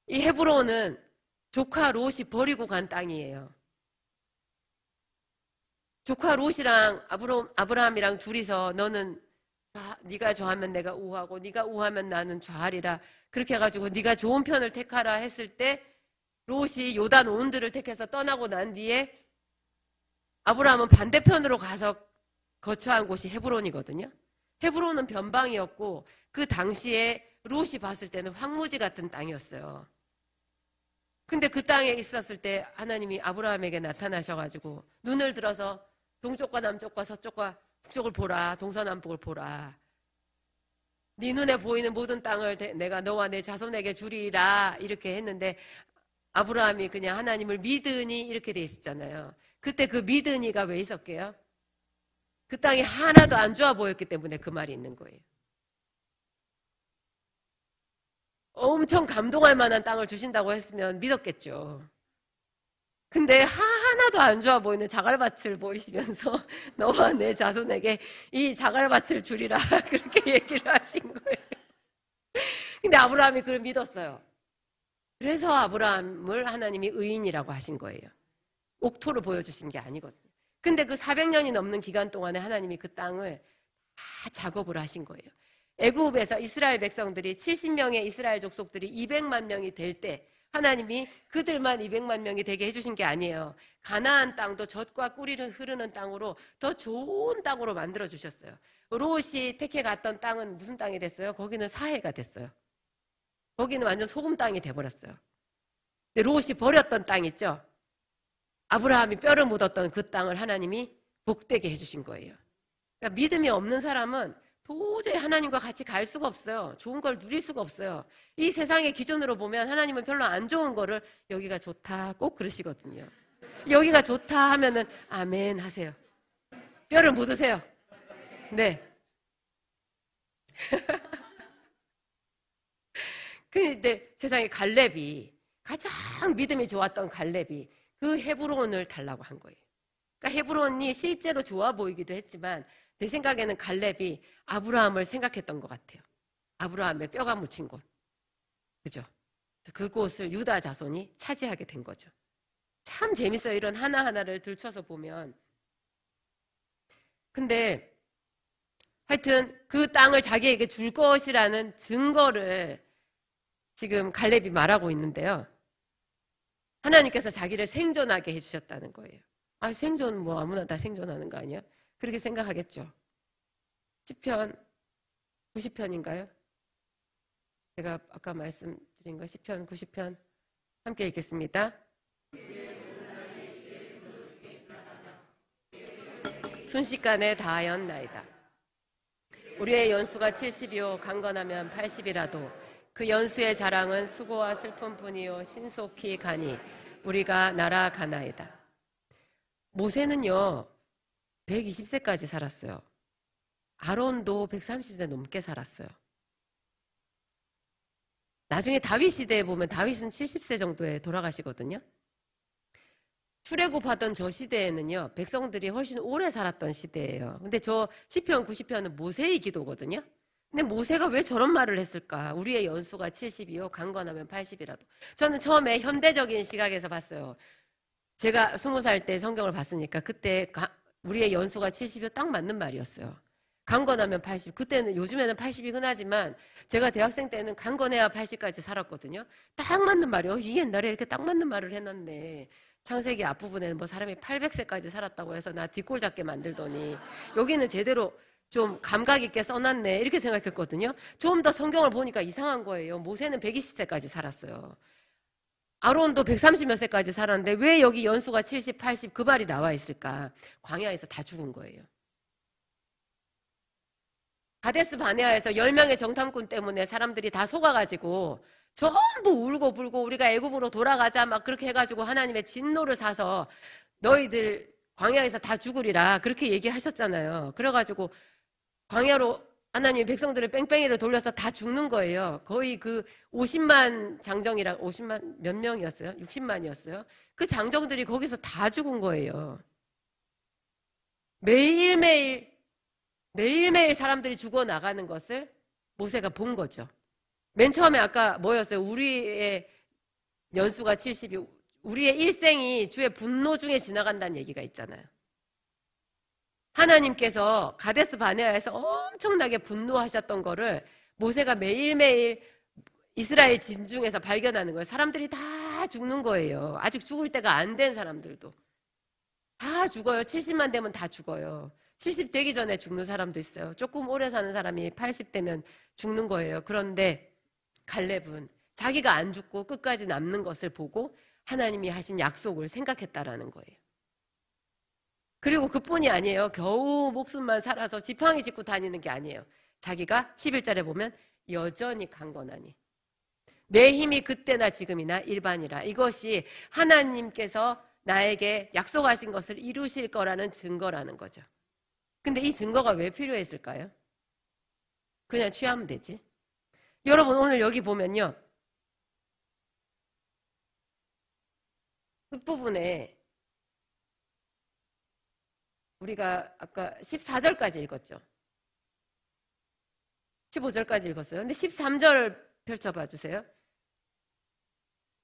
Speaker 1: 이 헤브론은 조카 롯이 버리고 간 땅이에요. 조카 롯이랑 아브라함이랑 둘이서 너는 네가 좌하면 내가 우하고 네가 우하면 나는 좌하리라. 그렇게 해가지고 네가 좋은 편을 택하라 했을 때 롯이 요단 온들을 택해서 떠나고 난 뒤에 아브라함은 반대편으로 가서 거처한 곳이 헤브론이거든요. 헤브론은 변방이었고 그 당시에 롯이 봤을 때는 황무지 같은 땅이었어요. 근데 그 땅에 있었을 때 하나님이 아브라함에게 나타나셔가지고 눈을 들어서 동쪽과 남쪽과 서쪽과 북쪽을 보라. 동서남북을 보라. 네 눈에 보이는 모든 땅을 내가 너와 내 자손에게 주리라 이렇게 했는데 아브라함이 그냥 하나님을 믿으니 이렇게 돼 있었잖아요. 그때 그 믿으니가 왜 있었게요? 그 땅이 하나도 안 좋아 보였기 때문에 그 말이 있는 거예요. 엄청 감동할 만한 땅을 주신다고 했으면 믿었겠죠. 근데 하나도 안 좋아 보이는 자갈밭을 보이시면서 너와 내 자손에게 이 자갈밭을 주리라 그렇게 얘기를 하신 거예요. 근데 아브라함이 그걸 믿었어요. 그래서 아브라함을 하나님이 의인이라고 하신 거예요. 옥토를 보여주신 게 아니거든요. 근데 그 400년이 넘는 기간 동안에 하나님이 그 땅을 다 작업을 하신 거예요. 애굽에서 이스라엘 백성들이 70명의 이스라엘 족속들이 200만 명이 될 때 하나님이 그들만 200만 명이 되게 해주신 게 아니에요. 가나안 땅도 젖과 꿀이 흐르는 땅으로 더 좋은 땅으로 만들어 주셨어요. 롯이 택해 갔던 땅은 무슨 땅이 됐어요? 거기는 사해가 됐어요. 거기는 완전 소금 땅이 돼버렸어요. 근데 롯이 버렸던 땅 있죠? 아브라함이 뼈를 묻었던 그 땅을 하나님이 복되게 해주신 거예요. 그러니까 믿음이 없는 사람은 도저히 하나님과 같이 갈 수가 없어요. 좋은 걸 누릴 수가 없어요. 이 세상의 기준으로 보면 하나님은 별로 안 좋은 거를 여기가 좋다 꼭 그러시거든요. 여기가 좋다 하면은 아멘 하세요. 뼈를 묻으세요. 네. 근데 세상에 갈렙이 가장 믿음이 좋았던 갈렙이 그 헤브론을 달라고 한 거예요. 그러니까 헤브론이 실제로 좋아 보이기도 했지만 내 생각에는 갈렙이 아브라함을 생각했던 것 같아요. 아브라함의 뼈가 묻힌 곳. 그죠? 그곳을 유다 자손이 차지하게 된 거죠. 참 재밌어요. 이런 하나하나를 들춰서 보면. 근데 하여튼 그 땅을 자기에게 줄 것이라는 증거를 지금 갈렙이 말하고 있는데요. 하나님께서 자기를 생존하게 해주셨다는 거예요. 아, 생존 뭐 아무나 다 생존하는 거 아니야? 그렇게 생각하겠죠. 시편 90편인가요? 제가 아까 말씀드린 거 시편 90편 함께 읽겠습니다. 순식간에 다하였나이다. 우리의 연수가 70이요 강건하면 80이라도 그 연수의 자랑은 수고와 슬픔뿐이요 신속히 가니 우리가 날아가나이다. 모세는요 120세까지 살았어요. 아론도 130세 넘게 살았어요. 나중에 다윗 시대에 보면 다윗은 70세 정도에 돌아가시거든요. 출애굽하던 저 시대에는요 백성들이 훨씬 오래 살았던 시대예요. 근데 저 시편 90편은 모세의 기도거든요. 근데 모세가 왜 저런 말을 했을까? 우리의 연수가 70이요 강건하면 80이라도. 저는 처음에 현대적인 시각에서 봤어요. 제가 20살 때 성경을 봤으니까 그때 우리의 연수가 70이요 딱 맞는 말이었어요. 강건하면 80. 그때는 요즘에는 80이 흔하지만 제가 대학생 때는 강건해야 80까지 살았거든요. 딱 맞는 말이요. 이 옛날에 이렇게 딱 맞는 말을 해놨네. 창세기 앞부분에는 뭐 사람이 800세까지 살았다고 해서 나 뒷골 잡게 만들더니 여기는 제대로 좀 감각 있게 써놨네 이렇게 생각했거든요. 좀 더 성경을 보니까 이상한 거예요. 모세는 120세까지 살았어요. 아론도 130몇 세까지 살았는데 왜 여기 연수가 70, 80 그 말이 나와 있을까? 광야에서 다 죽은 거예요. 가데스 바네아에서 10명의 정탐꾼 때문에 사람들이 다 속아가지고 전부 울고 불고 우리가 애굽으로 돌아가자 막 그렇게 해가지고 하나님의 진노를 사서 너희들 광야에서 다 죽으리라 그렇게 얘기하셨잖아요. 그래가지고 광야로 하나님이 백성들을 뺑뺑이를 돌려서 다 죽는 거예요. 거의 그 50만 장정이랑 50만 몇 명이었어요? 60만이었어요. 그 장정들이 거기서 다 죽은 거예요. 매일매일 사람들이 죽어나가는 것을 모세가 본 거죠. 맨 처음에 아까 뭐였어요? 우리의 연수가 70이 우리의 일생이 주의 분노 중에 지나간다는 얘기가 있잖아요. 하나님께서 가데스 바네아에서 엄청나게 분노하셨던 거를 모세가 매일매일 이스라엘 진중에서 발견하는 거예요. 사람들이 다 죽는 거예요. 아직 죽을 때가 안 된 사람들도. 다 죽어요. 70만 되면 다 죽어요. 70 되기 전에 죽는 사람도 있어요. 조금 오래 사는 사람이 80 되면 죽는 거예요. 그런데 갈렙은 자기가 안 죽고 끝까지 남는 것을 보고 하나님이 하신 약속을 생각했다라는 거예요. 그리고 그뿐이 아니에요. 겨우 목숨만 살아서 지팡이 짚고 다니는 게 아니에요. 자기가 11절에 보면 여전히 강건하니 내 힘이 그때나 지금이나 일반이라. 이것이 하나님께서 나에게 약속하신 것을 이루실 거라는 증거라는 거죠. 근데 이 증거가 왜 필요했을까요? 그냥 취하면 되지. 여러분 오늘 여기 보면요. 끝부분에 우리가 아까 14절까지 읽었죠. 15절까지 읽었어요. 근데 13절 펼쳐봐 주세요.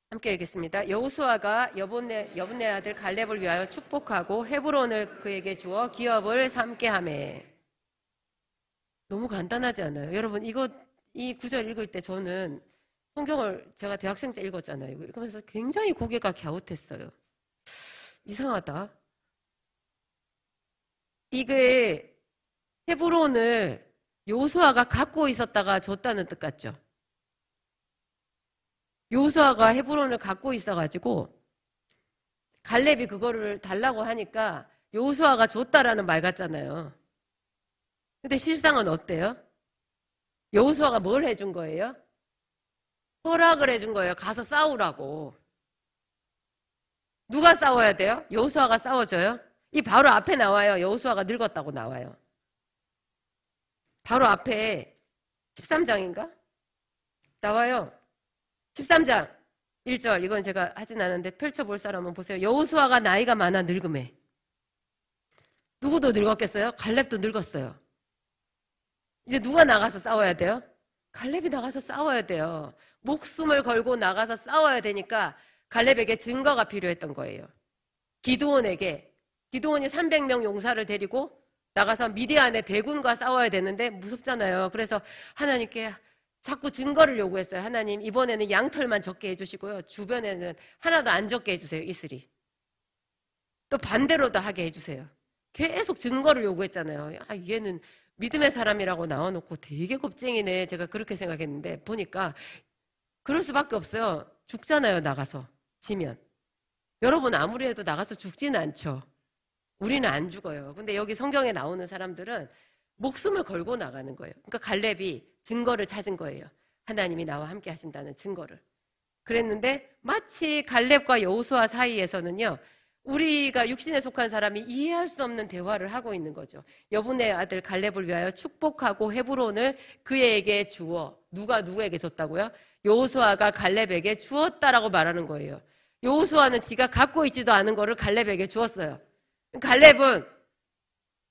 Speaker 1: 함께 읽겠습니다. 여호수아가 여분네 아들 갈렙을 위하여 축복하고 헤브론을 그에게 주어 기업을 삼게 하매. 너무 간단하지 않아요? 여러분 이 구절 읽을 때 저는 성경을 제가 대학생 때 읽었잖아요. 이거 읽으면서 굉장히 고개가 갸웃했어요. 이상하다. 이게 헤브론을 여호수아가 갖고 있었다가 줬다는 뜻 같죠? 여호수아가 헤브론을 갖고 있어가지고 갈렙이 그거를 달라고 하니까 여호수아가 줬다라는 말 같잖아요. 근데 실상은 어때요? 여호수아가 뭘 해준 거예요? 허락을 해준 거예요. 가서 싸우라고. 누가 싸워야 돼요? 여호수아가 싸워줘요? 이 바로 앞에 나와요. 여호수아가 늙었다고 나와요. 바로 앞에 13장인가? 나와요. 13장 1절. 이건 제가 하진 않았는데 펼쳐볼 사람은 보세요. 여호수아가 나이가 많아 늙음에. 누구도 늙었겠어요? 갈렙도 늙었어요. 이제 누가 나가서 싸워야 돼요? 갈렙이 나가서 싸워야 돼요. 목숨을 걸고 나가서 싸워야 되니까 갈렙에게 증거가 필요했던 거예요. 기드온이 300명 용사를 데리고 나가서 미디안의 대군과 싸워야 되는데 무섭잖아요. 그래서 하나님께 자꾸 증거를 요구했어요. 하나님 이번에는 양털만 적게 해주시고요. 주변에는 하나도 안 적게 해주세요. 이슬이. 또 반대로도 하게 해주세요. 계속 증거를 요구했잖아요. 얘는 믿음의 사람이라고 나와놓고 되게 겁쟁이네. 제가 그렇게 생각했는데 보니까 그럴 수밖에 없어요. 죽잖아요. 나가서 지면. 여러분 아무리 해도 나가서 죽지는 않죠. 우리는 안 죽어요. 근데 여기 성경에 나오는 사람들은 목숨을 걸고 나가는 거예요. 그러니까 갈렙이 증거를 찾은 거예요. 하나님이 나와 함께 하신다는 증거를. 그랬는데 마치 갈렙과 여호수아 사이에서는요. 우리가 육신에 속한 사람이 이해할 수 없는 대화를 하고 있는 거죠. 여분의 아들 갈렙을 위하여 축복하고 헤브론을 그에게 주어. 누가 누구에게 줬다고요? 여호수아가 갈렙에게 주었다라고 말하는 거예요. 여호수아는 지가 갖고 있지도 않은 거를 갈렙에게 주었어요. 갈렙은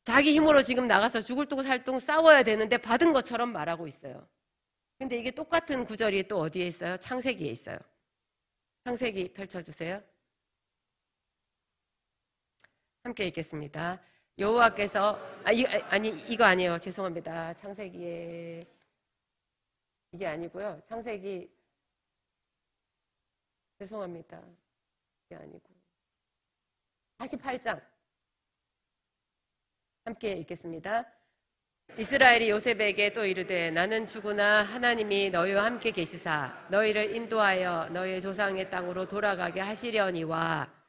Speaker 1: 자기 힘으로 지금 나가서 죽을 똥 살 똥 싸워야 되는데 받은 것처럼 말하고 있어요. 근데 이게 똑같은 구절이 또 어디에 있어요? 창세기에 있어요. 창세기 펼쳐주세요. 함께 읽겠습니다. 여호와께서 이거 아니에요. 죄송합니다. 창세기에 이게 아니고요. 창세기 죄송합니다. 이게 아니고 48장 함께 읽겠습니다. 이스라엘이 요셉에게 또 이르되 나는 주구나 하나님이 너희와 함께 계시사 너희를 인도하여 너희의 조상의 땅으로 돌아가게 하시려니와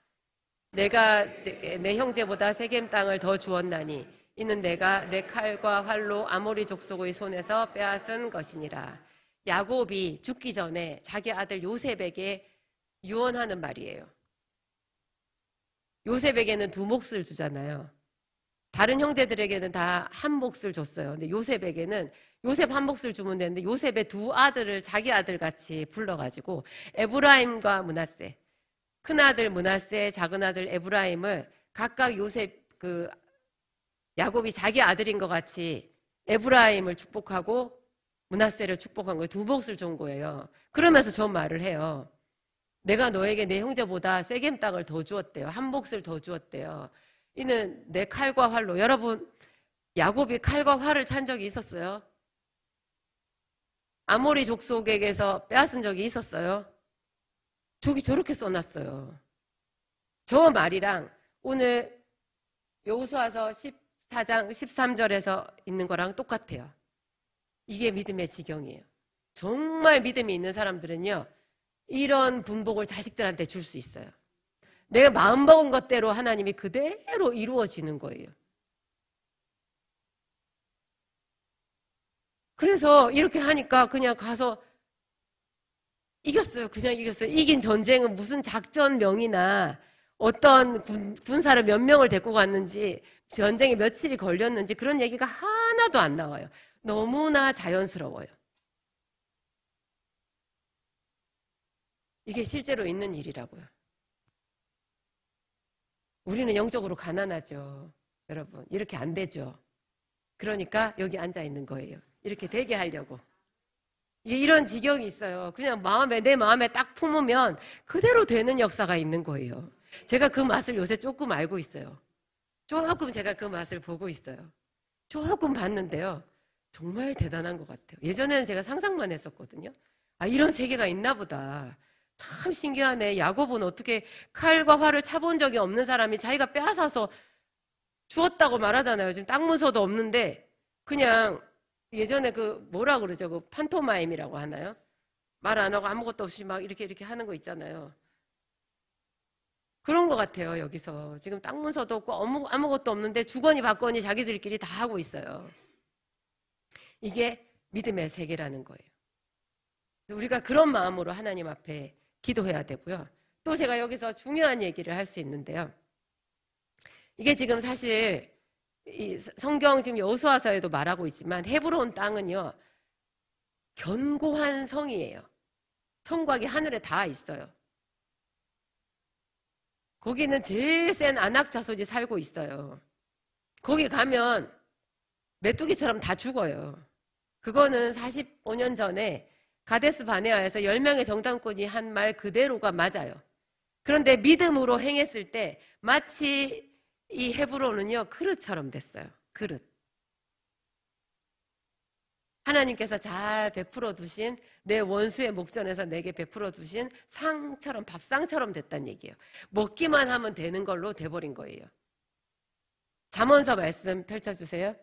Speaker 1: 내가 내 형제보다 세겜 땅을 더 주었나니 이는 내가 내 칼과 활로 아모리 족속의 손에서 빼앗은 것이니라. 야곱이 죽기 전에 자기 아들 요셉에게 유언하는 말이에요. 요셉에게는 2몫을 주잖아요. 다른 형제들에게는 다 한 몫을 줬어요. 근데 요셉에게는 요셉 한 몫을 주면 되는데 요셉의 2 아들을 자기 아들같이 불러가지고 에브라임과 므낫세, 큰아들 므낫세, 작은아들 에브라임을 각각 야곱이 자기 아들인 것 같이 에브라임을 축복하고 므낫세를 축복한 거예요. 2 몫을 준 거예요. 그러면서 저 말을 해요. 내가 너에게 내 형제보다 세겜 땅을 더 주었대요. 한 몫을 더 주었대요. 이는 내 칼과 활로. 여러분 야곱이 칼과 활을 찬 적이 있었어요? 아모리 족속에게서 빼앗은 적이 있었어요? 저기 저렇게 써놨어요. 저 말이랑 오늘 여호수아서 14장 13절에서 있는 거랑 똑같아요. 이게 믿음의 지경이에요. 정말 믿음이 있는 사람들은요. 이런 분복을 자식들한테 줄 수 있어요. 내가 마음먹은 것대로 하나님이 그대로 이루어지는 거예요. 그래서 이렇게 하니까 그냥 가서 이겼어요. 그냥 이겼어요. 이긴 전쟁은 무슨 작전명이나 어떤 군사를 몇 명을 데리고 갔는지, 전쟁에 며칠이 걸렸는지 그런 얘기가 하나도 안 나와요. 너무나 자연스러워요. 이게 실제로 있는 일이라고요. 우리는 영적으로 가난하죠. 여러분, 이렇게 안 되죠. 그러니까 여기 앉아 있는 거예요. 이렇게 되게 하려고. 이게 이런 지경이 있어요. 그냥 내 마음에 딱 품으면 그대로 되는 역사가 있는 거예요. 제가 그 맛을 요새 조금 알고 있어요. 조금 제가 그 맛을 보고 있어요. 조금 봤는데요. 정말 대단한 것 같아요. 예전에는 제가 상상만 했었거든요. 아, 이런 세계가 있나 보다. 참 신기하네. 야곱은 어떻게 칼과 활을 차본 적이 없는 사람이 자기가 빼앗아서 주었다고 말하잖아요. 지금 땅 문서도 없는데 그냥 예전에 그 뭐라 그러죠? 그 판토마임이라고 하나요? 말 안 하고 아무것도 없이 막 이렇게 하는 거 있잖아요. 그런 것 같아요. 여기서 지금 땅 문서도 없고 아무것도 없는데 주거니 받거니 자기들끼리 다 하고 있어요. 이게 믿음의 세계라는 거예요. 우리가 그런 마음으로 하나님 앞에 기도해야 되고요. 또 제가 여기서 중요한 얘기를 할 수 있는데요. 이게 지금 사실 이 성경 지금 여호수아서에도 말하고 있지만 헤브론 땅은요 견고한 성이에요. 성곽이 하늘에 닿아 있어요. 거기는 제일 센 아낙 자손이 살고 있어요. 거기 가면 메뚜기처럼 다 죽어요. 그거는 45년 전에 가데스 바네아에서 10명의 정탐꾼이 한 말 그대로가 맞아요. 그런데 믿음으로 행했을 때 마치 이 헤브론은요 그릇처럼 됐어요. 그릇. 하나님께서 잘 베풀어 두신 내 원수의 목전에서 내게 베풀어 두신 상처럼 밥상처럼 됐다는 얘기예요. 먹기만 하면 되는 걸로 돼버린 거예요. 잠언서 말씀 펼쳐주세요.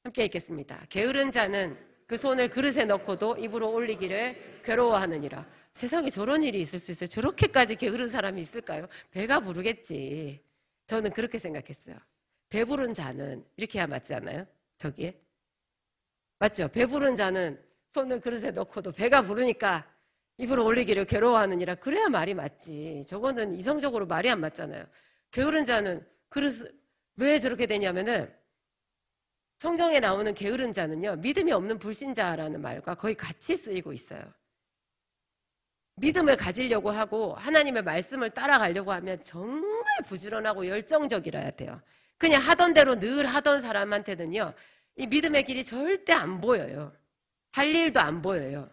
Speaker 1: 함께 읽겠습니다. 게으른 자는 그 손을 그릇에 넣고도 입으로 올리기를 괴로워하느니라. 세상에 저런 일이 있을 수 있어요. 저렇게까지 게으른 사람이 있을까요? 배가 부르겠지. 저는 그렇게 생각했어요. 배부른 자는 이렇게 해야 맞지 않아요? 저기에 맞죠? 배부른 자는 손을 그릇에 넣고도 배가 부르니까 입으로 올리기를 괴로워하느니라. 그래야 말이 맞지. 저거는 이성적으로 말이 안 맞잖아요. 게으른 자는 그릇 왜 저렇게 되냐면은 성경에 나오는 게으른 자는요 믿음이 없는 불신자라는 말과 거의 같이 쓰이고 있어요. 믿음을 가지려고 하고 하나님의 말씀을 따라가려고 하면 정말 부지런하고 열정적이라야 돼요. 그냥 하던 대로 늘 하던 사람한테는요 이 믿음의 길이 절대 안 보여요. 할 일도 안 보여요.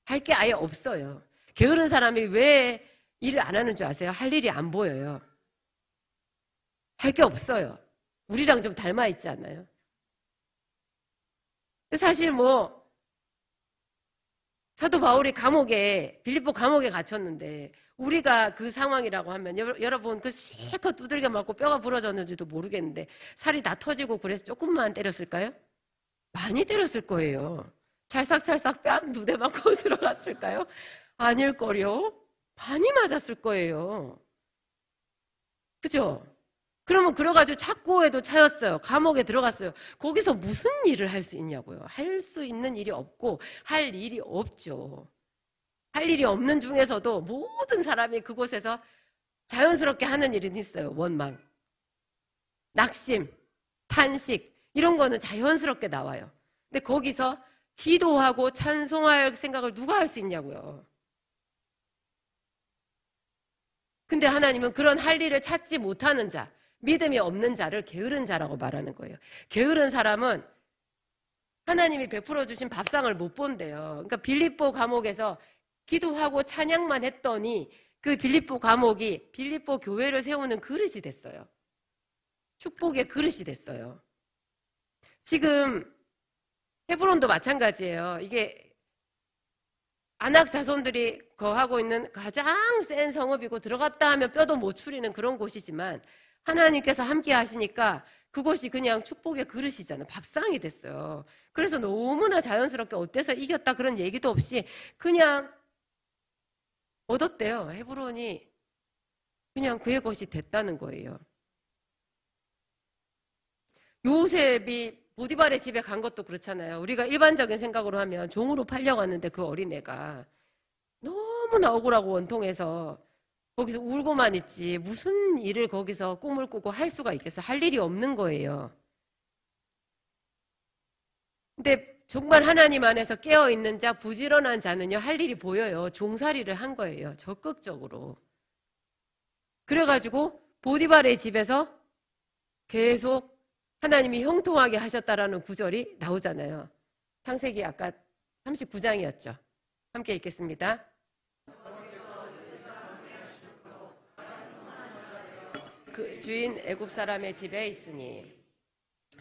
Speaker 1: 할 게 아예 없어요. 게으른 사람이 왜 일을 안 하는 줄 아세요? 할 일이 안 보여요. 할 게 없어요. 우리랑 좀 닮아 있지 않나요? 사실 사도 바울이 빌립보 감옥에 갇혔는데 우리가 그 상황이라고 하면 여러분 그 실컷 두들겨 맞고 뼈가 부러졌는지도 모르겠는데 살이 다 터지고 그래서 조금만 때렸을까요? 많이 때렸을 거예요. 찰싹찰싹 뺨 2대 맞고 들어갔을까요? 아닐걸요? 많이 맞았을 거예요. 그죠? 그러면 그래가지고 착고에도 차였어요. 감옥에 들어갔어요. 거기서 무슨 일을 할 수 있냐고요. 할 수 있는 일이 없고 할 일이 없죠. 할 일이 없는 중에서도 모든 사람이 그곳에서 자연스럽게 하는 일은 있어요. 원망, 낙심, 탄식 이런 거는 자연스럽게 나와요. 근데 거기서 기도하고 찬송할 생각을 누가 할 수 있냐고요. 근데 하나님은 그런 할 일을 찾지 못하는 자, 믿음이 없는 자를 게으른 자라고 말하는 거예요. 게으른 사람은 하나님이 베풀어 주신 밥상을 못 본대요. 그러니까 빌립보 감옥에서 기도하고 찬양만 했더니 그 빌립보 감옥이 빌립보 교회를 세우는 그릇이 됐어요. 축복의 그릇이 됐어요. 지금 헤브론도 마찬가지예요. 이게 아낙 자손들이 거하고 있는 가장 센 성읍이고 들어갔다 하면 뼈도 못 추리는 그런 곳이지만 하나님께서 함께 하시니까 그곳이 그냥 축복의 그릇이잖아요. 밥상이 됐어요. 그래서 너무나 자연스럽게 어때서 이겼다 그런 얘기도 없이 그냥 얻었대요. 헤브론이 그냥 그의 것이 됐다는 거예요. 요셉이 보디발의 집에 간 것도 그렇잖아요. 우리가 일반적인 생각으로 하면 종으로 팔려갔는데 그 어린애가 너무 너무나 억울하고 원통해서 거기서 울고만 있지 무슨 일을 거기서 꿈을 꾸고 할 수가 있겠어요? 할 일이 없는 거예요. 근데 정말 하나님 안에서 깨어있는 자, 부지런한 자는요, 할 일이 보여요. 종살이를 한 거예요. 적극적으로. 그래가지고 보디발의 집에서 계속 하나님이 형통하게 하셨다라는 구절이 나오잖아요. 창세기 아까 39장이었죠. 함께 읽겠습니다. 그 주인 애굽 사람의 집에 있으니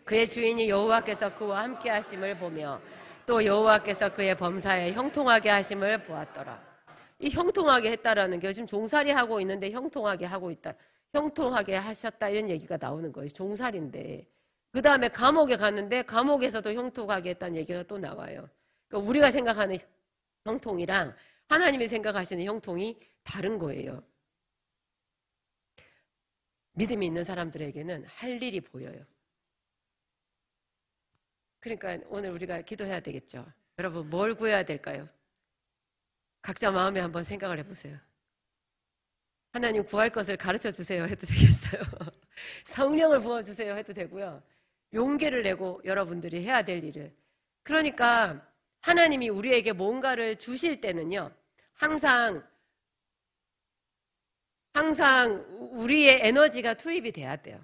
Speaker 1: 그의 주인이 여호와께서 그와 함께 하심을 보며 또 여호와께서 그의 범사에 형통하게 하심을 보았더라. 이 형통하게 했다라는 게 지금 종살이 하고 있는데 형통하게 하고 있다. 형통하게 하셨다 이런 얘기가 나오는 거예요. 종살인데 그 다음에 감옥에 갔는데 감옥에서도 형통하게 했다는 얘기가 또 나와요. 그러니까 우리가 생각하는 형통이랑 하나님이 생각하시는 형통이 다른 거예요. 믿음이 있는 사람들에게는 할 일이 보여요. 그러니까 오늘 우리가 기도해야 되겠죠. 여러분 뭘 구해야 될까요? 각자 마음에 한번 생각을 해보세요. 하나님 구할 것을 가르쳐 주세요 해도 되겠어요. 성령을 부어주세요 해도 되고요. 용기를 내고 여러분들이 해야 될 일을. 그러니까 하나님이 우리에게 뭔가를 주실 때는요. 항상 우리의 에너지가 투입이 돼야 돼요.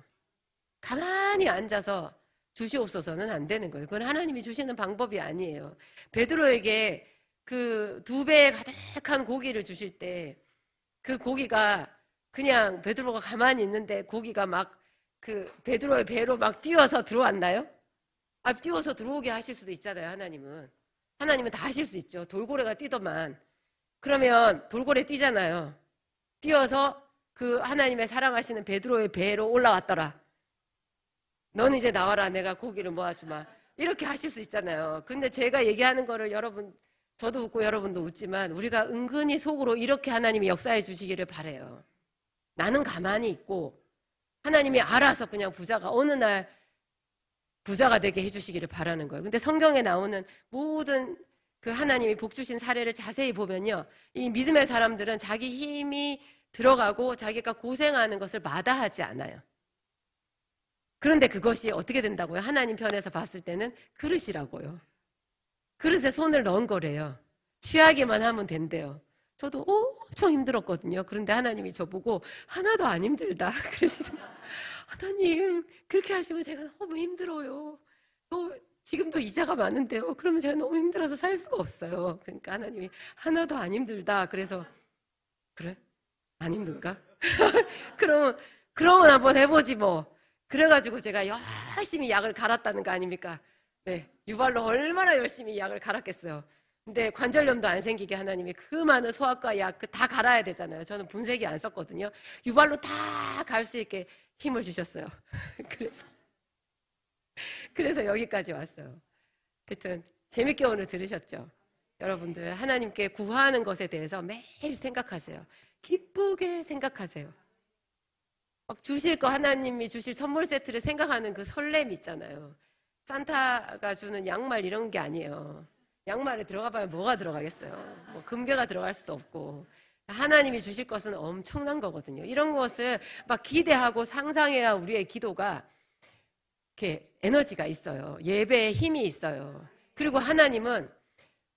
Speaker 1: 가만히 앉아서 주시옵소서는 안 되는 거예요. 그건 하나님이 주시는 방법이 아니에요. 베드로에게 그 2배 가득한 고기를 주실 때 그 고기가 그냥 베드로가 가만히 있는데 고기가 막 그 베드로의 배로 막 뛰어서 들어왔나요? 뛰어서 들어오게 하실 수도 있잖아요. 하나님은 다 하실 수 있죠. 돌고래가 뛰더만 그러면 돌고래 뛰잖아요. 뛰어서 그 하나님의 사랑하시는 베드로의 배로 올라왔더라. 넌 이제 나와라. 내가 고기를 모아주마. 이렇게 하실 수 있잖아요. 근데 제가 얘기하는 거를 여러분 저도 웃고 여러분도 웃지만 우리가 은근히 속으로 이렇게 하나님이 역사해 주시기를 바라요. 나는 가만히 있고 하나님이 알아서 그냥 어느 날 부자가 되게 해주시기를 바라는 거예요. 근데 성경에 나오는 모든 그 하나님이 복 주신 사례를 자세히 보면요. 이 믿음의 사람들은 자기 힘이 들어가고 자기가 고생하는 것을 마다하지 않아요. 그런데 그것이 어떻게 된다고요? 하나님 편에서 봤을 때는 그릇이라고요. 그릇에 손을 넣은 거래요. 취하기만 하면 된대요. 저도 엄청 힘들었거든요. 그런데 하나님이 저보고 하나도 안 힘들다 그러시는 거예요. 하나님 그렇게 하시면 제가 너무 힘들어요. 지금도 이자가 많은데요. 그러면 제가 너무 힘들어서 살 수가 없어요. 그러니까 하나님이 하나도 안 힘들다. 그래서 그래? 안 힘든가? 그러면 한번 해보지 뭐. 그래가지고 제가 열심히 약을 갈았다는 거 아닙니까? 네, 유발로 얼마나 열심히 약을 갈았겠어요. 근데 관절염도 안 생기게 하나님이 그 많은 소화과 약 다 갈아야 되잖아요. 저는 분쇄기 안 썼거든요. 유발로 다 갈 수 있게 힘을 주셨어요. 그래서 여기까지 왔어요. 하여튼 재밌게 오늘 들으셨죠? 여러분들 하나님께 구하는 것에 대해서 매일 생각하세요. 기쁘게 생각하세요. 막 하나님이 주실 선물 세트를 생각하는 그 설렘 있잖아요. 산타가 주는 양말 이런 게 아니에요. 양말에 들어가 봐야 뭐가 들어가겠어요. 뭐 금괴가 들어갈 수도 없고. 하나님이 주실 것은 엄청난 거거든요. 이런 것을 막 기대하고 상상해야 우리의 기도가 이렇게 에너지가 있어요. 예배에 힘이 있어요. 그리고 하나님은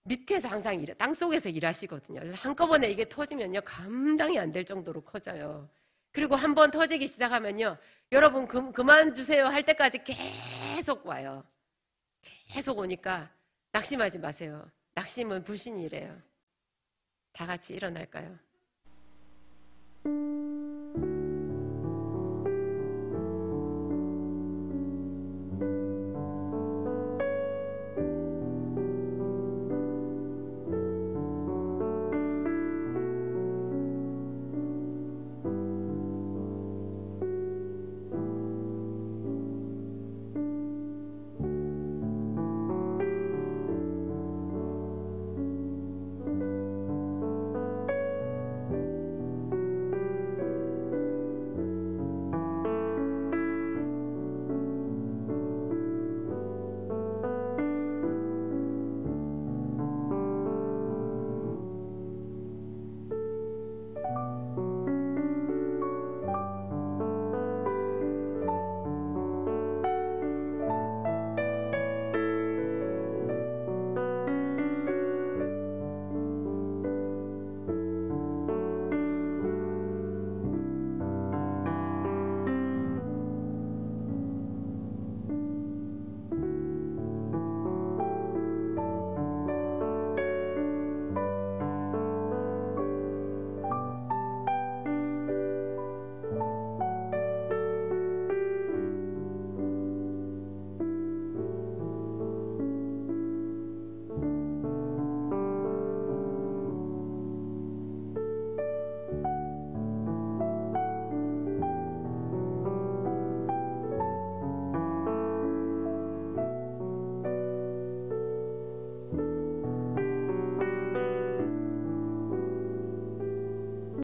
Speaker 1: 밑에서 항상 땅속에서 일하시거든요. 그래서 한꺼번에 이게 터지면요. 감당이 안 될 정도로 커져요. 그리고 한번 터지기 시작하면요. 여러분 그만 주세요 할 때까지 계속 와요. 계속 오니까 낙심하지 마세요. 낙심은 불신이래요. 다 같이 일어날까요?